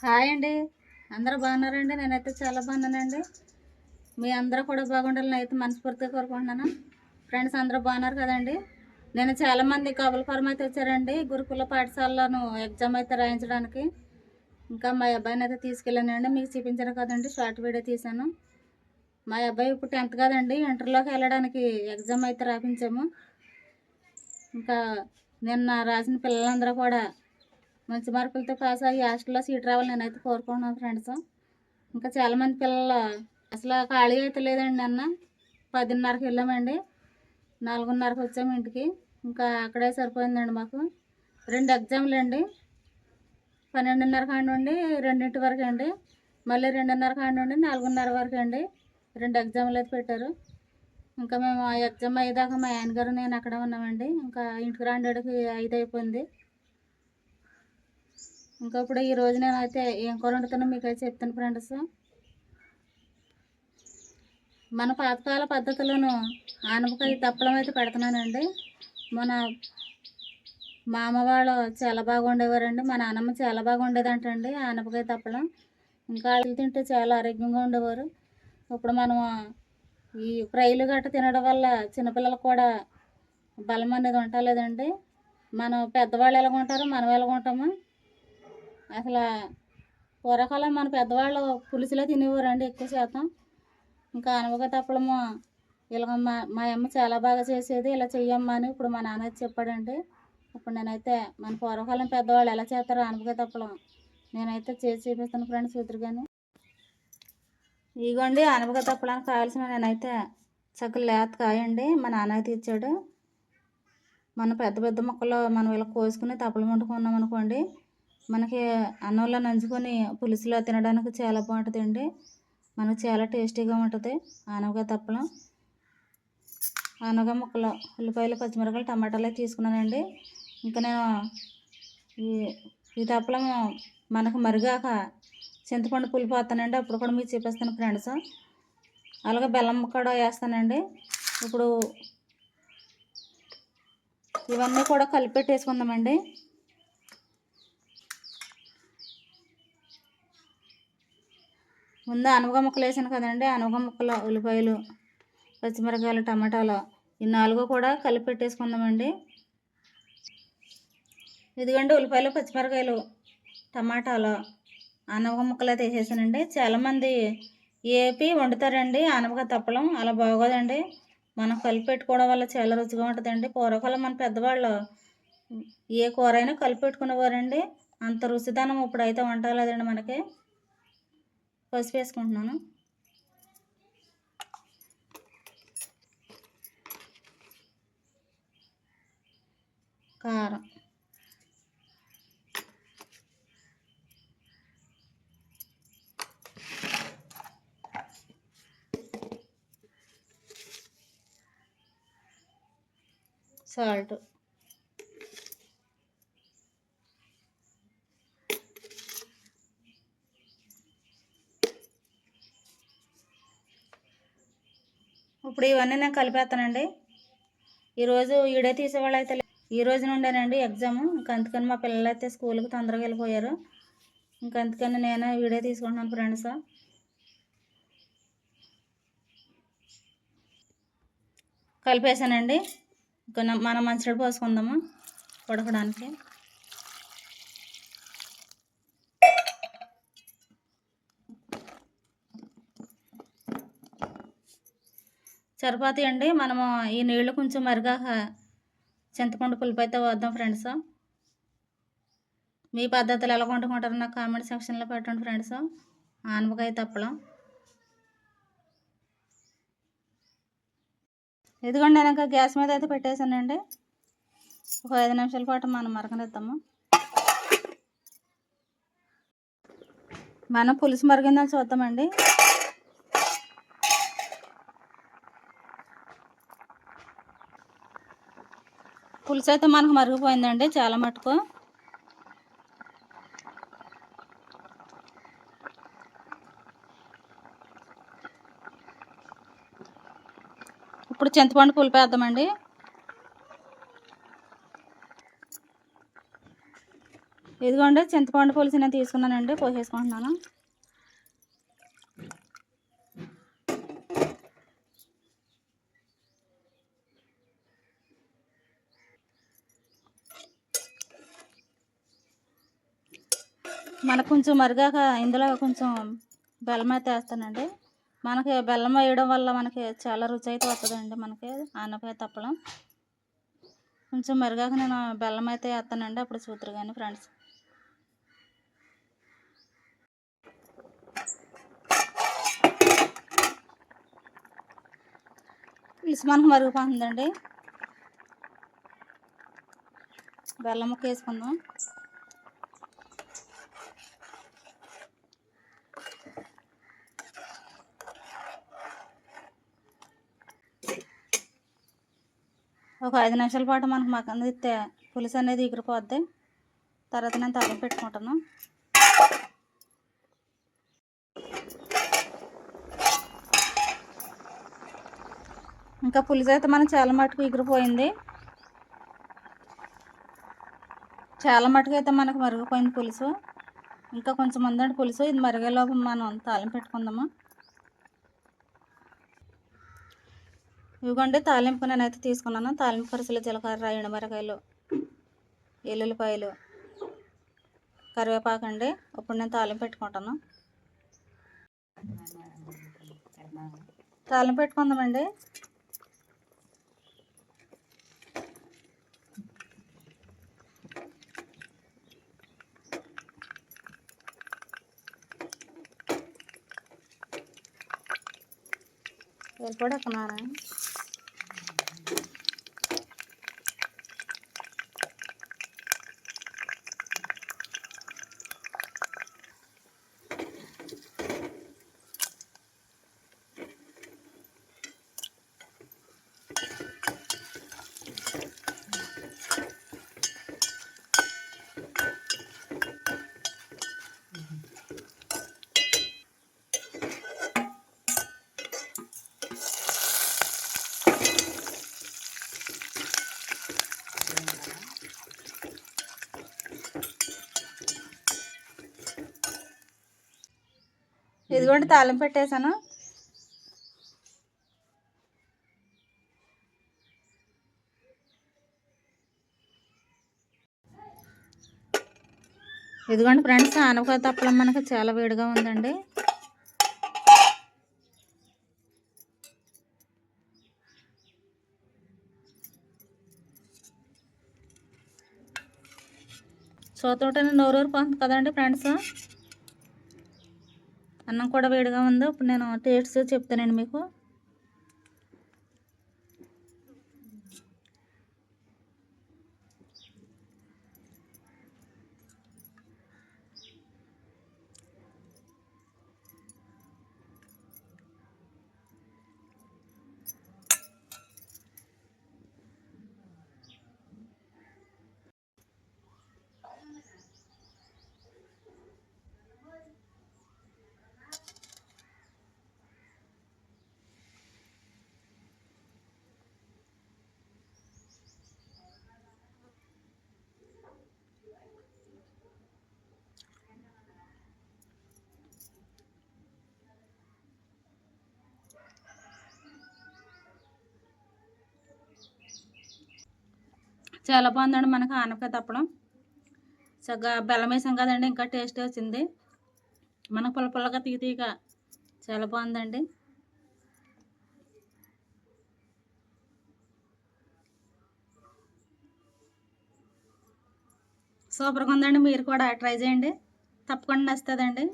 Hi అండి. అందరూ బాగున్నారండి? నేనైతే చాలా బాగున్నానండి. మీ అందరూ కూడా బాగుండాలని అయితే మనస్ఫూర్తిగా కోరుకుంటున్నాను. ఫ్రెండ్స్ అందరూ బాగున్నారు కదండి. నేను చాలామంది కబుల్ ఫారం అయితే వచ్చారండి గురుకుల పాఠశాలలోను ఎగ్జామ్ అయితే రాయించడానికి. ఇంకా మా అబ్బాయిని అయితే తీసుకెళ్ళానండి. మీకు చూపించాను కదండి, షార్ట్ వీడియో తీశాను. మా అబ్బాయి ఇప్పుడు 10th కదండి, ఇంటర్లోకి వెళ్ళడానికి ఎగ్జామ్ అయితే రాయించాము. ఇంకా నిన్న రాసిన పిల్లలందరూ కూడా మంచి మార్కులతో పాస్ అయ్యి హాస్టల్లో సీట్ రావాలని నేనైతే కోరుకుంటున్నాను ఫ్రెండ్స్. ఇంకా చాలామంది పిల్లలు అసలు ఖాళీ అయితే లేదండి. నిన్న 10:30కి వెళ్ళామండి, 4:30కి వచ్చాము ఇంటికి. ఇంకా అక్కడే సరిపోయిందండి మాకు. 2 ఎగ్జామ్లు అండి, 12:30 కాడి నుండి 2 వరకు అండి, మళ్ళీ 2:30 కాడి నుండి 4:30 వరకు అండి. 2 ఎగ్జామ్లు అయితే పెట్టారు. ఇంకా మేము ఆ ఎగ్జామ్ అయ్యేదాకా మా ఆయనగారు నేను అక్కడే ఉన్నామండి. ఇంకా ఇంటికి రాండికి 5 అయిపోయింది. ఇంకా ఇప్పుడు ఈరోజు నేనైతే ఏం కూర వండుతానో మీకైతే చెప్తాను ఫ్రెండ్స్. మన పాతకాల పద్ధతిలోనూ ఆనపకాయ తప్పలం అయితే పెడుతున్నానండి. మన మా అమ్మ వాళ్ళు చాలా బాగా ఉండేవారండి. మా నాన్నమ్మ చాలా బాగా ఉండేదంటండి ఆనపకాయ తప్పలం. ఇంకా వాళ్ళు తింటే చాలా ఆరోగ్యంగా ఉండేవారు. ఇప్పుడు మనం ఈ ఫ్రైలు గట్ట తినడం వల్ల చిన్నపిల్లలకు కూడా బలం అనేది ఉండలేదండి. మనం పెద్దవాళ్ళు ఎలాగ ఉంటారో మనం ఎలాగ ఉంటామో. అసలు పూర్వకాలం మన పెద్దవాళ్ళు పులుసులో తినేవారండి ఎక్కువ శాతం. ఇంకా ఆనపకాయ తప్పలము ఇలాగ మా అమ్మ చాలా బాగా చేసేది. ఇలా చెయ్యమ్మా అని ఇప్పుడు మా నాన్న చెప్పాడండి. ఇప్పుడు నేనైతే మన పూర్వకాలం పెద్దవాళ్ళు ఎలా చేస్తారో ఆనపకాయ తప్పలం నేనైతే చేసి చూపిస్తాను ఫ్రెండ్స్ చూద్దరు. ఇగోండి ఆనపకాయ తప్పడానికి కావాల్సిన నేనైతే చక్కలు లేత కాయండి మా నాన్న అయితే ఇచ్చాడు. మన పెద్ద పెద్ద ముక్కలు మనం ఇలా కోసుకుని తప్పలం వండుకున్నాం అనుకోండి, మనకి అన్నంలో నంచుకొని పులుసులో తినడానికి చాలా బాగుంటుందండి. మనకు చాలా టేస్టీగా ఉంటుంది ఆనపకాయ తప్పలం. ఆనపకాయ ముక్కలు, ఉల్లిపాయలు, పచ్చిమిరపకాయలు, టమాటాలు తీసుకున్నానండి. ఇంకా నేను ఈ తప్పలం మనకు మరిగాక చింతపండు పులుపు వేస్తానండి, అప్పుడు కూడా మీకు చూపిస్తాను ఫ్రెండ్స్. అలాగే బెల్లం కూడా వేస్తానండి. ఇప్పుడు ఇవన్నీ కూడా కలిపి పెట్టేసుకుందామండి. ముందు ఆనపకాయ ముక్కలు వేసాను కదండి, ఆనపకాయ ముక్కలు, ఉల్లిపాయలు, పచ్చిమిరపకాయలు, టమాటాలు ఈ 4 కూడా కలిపి పెట్టేసుకుందామండి. ఇదిగోండి ఉల్లిపాయలు, పచ్చిమిరపకాయలు, టమాటాలు, ఆనపకాయ ముక్కలు అయితే వేసేసానండి. చాలామంది ఏపి వండుతారండి ఆనపకాయ తప్పలం, అలా బాగోదండి. మనం కలిపి పెట్టుకోవడం వల్ల చాలా రుచిగా ఉంటుందండి. పూర్వకాలం మన పెద్దవాళ్ళు ఏ కూర అయినా కలిపి పెట్టుకునేవారండి. అంత రుచిదనం ఇప్పుడైతే వంటలేదండి మనకి. పసుపు వేసుకుంటున్నాను. కారం, సాల్ట్, ఇప్పుడు ఇవన్నీ నేను కలిపేస్తానండి. ఈరోజు వీడియో తీసేవాళ్ళు అయితే ఈ రోజు నుండేనండి ఎగ్జామ్. ఇంకా అందుకని మా పిల్లలు అయితే స్కూల్కి తొందరగా వెళ్ళిపోయారు. ఇంకా అందుకని నేను వీడియో తీసుకుంటున్నాను ఫ్రెండ్స్. కలిపేసానండి. ఇంకా మనం మంచినీళ్ళు పోసుకుందాము ఉడకడానికి. సరిపోతాయండి. మనము ఈ నీళ్ళు కొంచెం మరిగాక చింతపండు పులుపు అయితే వద్దాం ఫ్రెండ్స్. మీ పద్ధతులు ఎలా వండుకుంటారో నాకు కామెంట్ సెక్షన్లో పెట్టండి ఫ్రెండ్స్. ఆనపకాయ తప్పలం ఇదిగోండి నేను ఇంకా గ్యాస్ మీద అయితే పెట్టేశానండి. ఒక 5 నిమిషాల పాటు మనం మరగనిద్దాము. మనం పులుసు మరిగిందని చూద్దామండి. పులుసు అయితే మనకు మరిగిపోయిందండి చాలా మటుకు. ఇప్పుడు చింతపండు పులుపు వేద్దామండి. ఇదిగోండి చింతపండు పులుసు నేను తీసుకున్నానండి, పోసేసుకుంటున్నాను. మనకు కొంచెం మరిగాక ఇందులో కొంచెం బెల్లం అయితే వేస్తానండి. మనకి బెల్లం వేయడం వల్ల మనకి చాలా రుచి అయితే వస్తుందండి. మనకి ఆనపకాయ తప్పడం కొంచెం మరిగాక నేను బెల్లం అయితే వేస్తానండి, అప్పుడు చూద్దరు కానీ ఫ్రెండ్స్. పులుసు మనకు మరిగిపోతుందండి. బెల్లం ముక్క వేసుకుందాం. ఒక 5 నిమిషాల పాటు మనకు మగ్గనిస్తే పులుసు అనేది ఎగిరిపోద్ది. తర్వాత నేను తాలింపు పెట్టుకుంటాను. ఇంకా పులుసు అయితే మనం చాలా మటుకు ఎగిరిపోయింది. చాలా మటుకు అయితే మనకు మరిగిపోయింది పులుసు. ఇంకా కొంచెం ఉందండి పులుసు. ఇది మరిగేలోపు మనం తాలింపు పెట్టుకుందాము. ఇదిగోండి తాలింపు నేనైతే తీసుకున్నాను. తాలింపు కరుసులు, జీలకర్ర, ఎండుమిరకాయలు, ఎల్లుల్లిపాయలు, కరివేపాకు అండి. ఇప్పుడు నేను తాలింపు పెట్టుకుంటాను. తాలింపు పెట్టుకుందామండి. వెళ్ళిపోడెక్కన్నాను. ఇదిగోండి తాలింపు పెట్టేశాను. ఇదిగోండి ఫ్రెండ్స్, ఆనపకాయ తప్పలం మనకి చాలా వేడిగా ఉందండి. చూతోటనే నోరూరిపోతుంది కదండి ఫ్రెండ్స్. అన్నం కూడా వేడిగా ఉంది. ఇప్పుడు నేను టేస్ట్ చెప్తానండి మీకు. చాలా బాగుందండి మనకు ఆనపకాయ తప్పడం. చక్కగా బెల్లం వేసాం కదండి, ఇంకా టేస్ట్ వచ్చింది. మనకు పుల్ల పుల్లగా తీయగా చాలా బాగుందండి. సూపర్గా ఉందండి. మీరు కూడా ట్రై చేయండి, తప్పకుండా నచ్చుతుందండి.